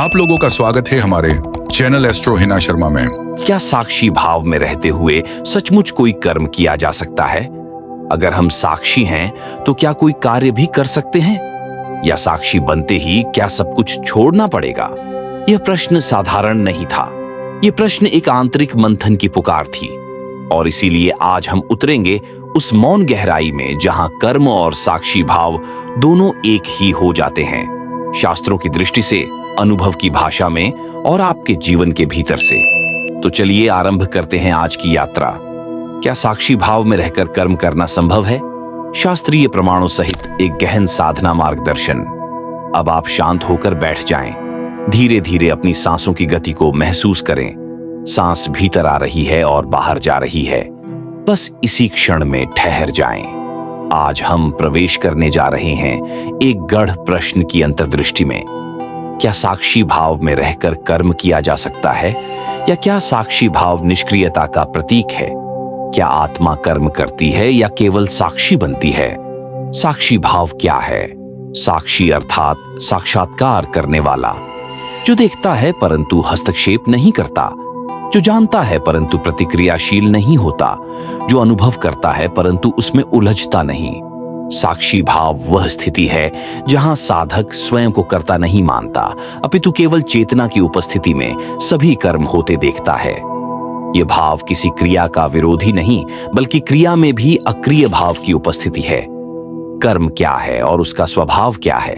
आप लोगों का स्वागत है हमारे चैनल एस्ट्रो हिना शर्मा में। क्या साक्षी भाव में रहते हुए सचमुच कोई कर्म किया जा सकता है? अगर हम साक्षी हैं तो क्या कोई कार्य भी कर सकते हैं, या साक्षी बनते ही क्या सब कुछ छोड़ना पड़ेगा? यह प्रश्न साधारण नहीं था। यह प्रश्न एक आंतरिक मंथन की पुकार थी, और इसीलिए आज हम उतरेंगे उस मौन गहराई में जहां कर्म और साक्षी भाव दोनों एक ही हो जाते हैं, शास्त्रों की दृष्टि से, अनुभव की भाषा में और आपके जीवन के भीतर से। तो चलिए आरंभ करते हैं आज की यात्रा। क्या साक्षी भाव में रहकर कर्म करना संभव है? शास्त्रीय प्रमाणों सहित एक गहन साधना मार्गदर्शन। अब आप शांत होकर बैठ जाएं। धीरे धीरे अपनी सांसों की गति को महसूस करें। सांस भीतर आ रही है और बाहर जा रही है। बस इसी क्षण में ठहर जाएं। आज हम प्रवेश करने जा रहे हैं एक गढ़ प्रश्न की अंतर्दृष्टि में। क्या साक्षी भाव में रहकर कर्म किया जा सकता है, या क्या साक्षी भाव निष्क्रियता का प्रतीक है? क्या आत्मा कर्म करती है या केवल साक्षी बनती है? साक्षी भाव क्या है? साक्षी अर्थात साक्षात्कार करने वाला, जो देखता है परंतु हस्तक्षेप नहीं करता, जो जानता है परंतु प्रतिक्रियाशील नहीं होता, जो अनुभव करता है परंतु उसमें उलझता नहीं। साक्षी भाव वह स्थिति है जहां साधक स्वयं को कर्ता नहीं मानता, अपितु केवल चेतना की उपस्थिति में सभी कर्म होते देखता है। यह भाव किसी क्रिया का विरोधी नहीं, बल्कि क्रिया में भी अक्रिय भाव की उपस्थिति है। कर्म क्या है और उसका स्वभाव क्या है?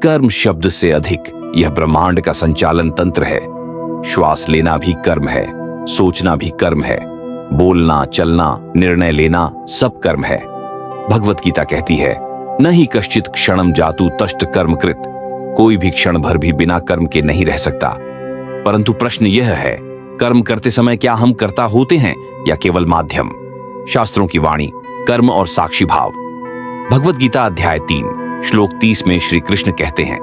कर्म शब्द से अधिक यह ब्रह्मांड का संचालन तंत्र है। श्वास लेना भी कर्म है, सोचना भी कर्म है, बोलना, चलना, निर्णय लेना सब कर्म है। भगवत गीता कहती है, न ही कश्चित क्षणम जातु तष्ट कर्मकृत। कोई भी क्षण भर भी बिना कर्म के नहीं रह सकता। परंतु प्रश्न यह है, कर्म करते समय क्या हम कर्ता होते हैं या केवल माध्यम? शास्त्रों की वाणी, कर्म और साक्षी भाव। भगवत गीता अध्याय 3 श्लोक 30 में श्री कृष्ण कहते हैं,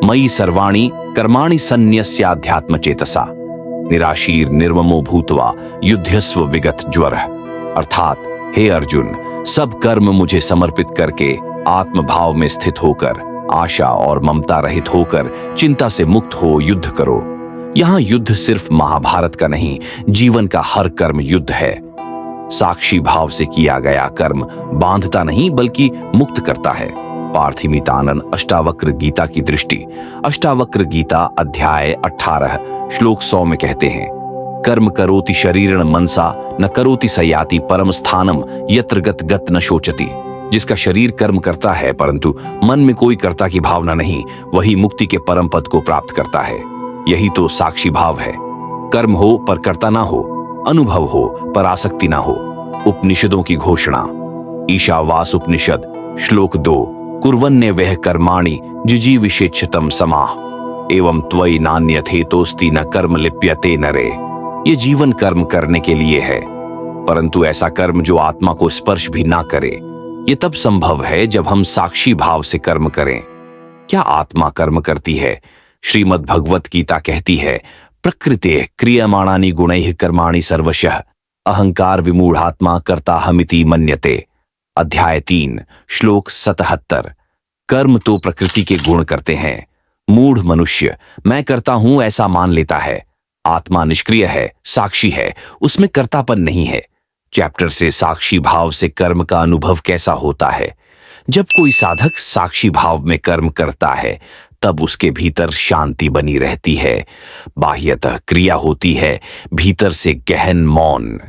मयि सर्वाणि कर्माणि सन्न्यस्याध्यात्म चेतसा निराशीर निर्ममो भूत्वा युध्यस्व विगत ज्वरः। अर्थात हे अर्जुन, सब कर्म मुझे समर्पित करके आत्मभाव में स्थित होकर, आशा और ममता रहित होकर चिंता से मुक्त हो युद्ध करो। यहां युद्ध सिर्फ महाभारत का नहीं, जीवन का हर कर्म युद्ध है। साक्षी भाव से किया गया कर्म बांधता नहीं बल्कि मुक्त करता है। पार्थिमितानन अष्टावक्र गीता की दृष्टि, अष्टावक्र गीता अध्याय 18 श्लोक 100 में कहते हैं, कर्म करोति शरीरण मनसा न करोति स याति परम स्थानम यत्र गत गत न शोचति। जिसका शरीर कर्म करता है परंतु मन में कोई कर्ता की भावना नहीं, वही मुक्ति के परम पद को प्राप्त करता है। यही तो साक्षी भाव है। कर्म हो पर कर्ता ना हो, अनुभव हो पर आसक्ति ना हो। उपनिषदों की घोषणा, ईशावास उपनिषद श्लोक 2, कुर्वन्ने वह कर्माणि जिजीविषेच्छतम समाह एवं त्वयि नान्यथेतोस्ति न कर्म लिप्यते नरे। ये जीवन कर्म करने के लिए है, परंतु ऐसा कर्म जो आत्मा को स्पर्श भी ना करे। ये तब संभव है जब हम साक्षी भाव से कर्म करें। क्या आत्मा कर्म करती है? श्रीमद् भगवत गीता कहती है, प्रकृते क्रियमाणानि गुणैः कर्माणि सर्वशः अहंकार विमूढ़ात्मा कर्ताहमिति मन्यते। अध्याय 3 श्लोक 77। कर्म तो प्रकृति के गुण करते हैं। मूढ़ मनुष्य मैं करता हूं ऐसा मान लेता है। आत्मा निष्क्रिय है, साक्षी है, उसमें कर्तापन नहीं है। चैप्टर से साक्षी भाव से कर्म का अनुभव कैसा होता है? जब कोई साधक साक्षी भाव में कर्म करता है तब उसके भीतर शांति बनी रहती है। बाह्यतः क्रिया होती है, भीतर से गहन मौन।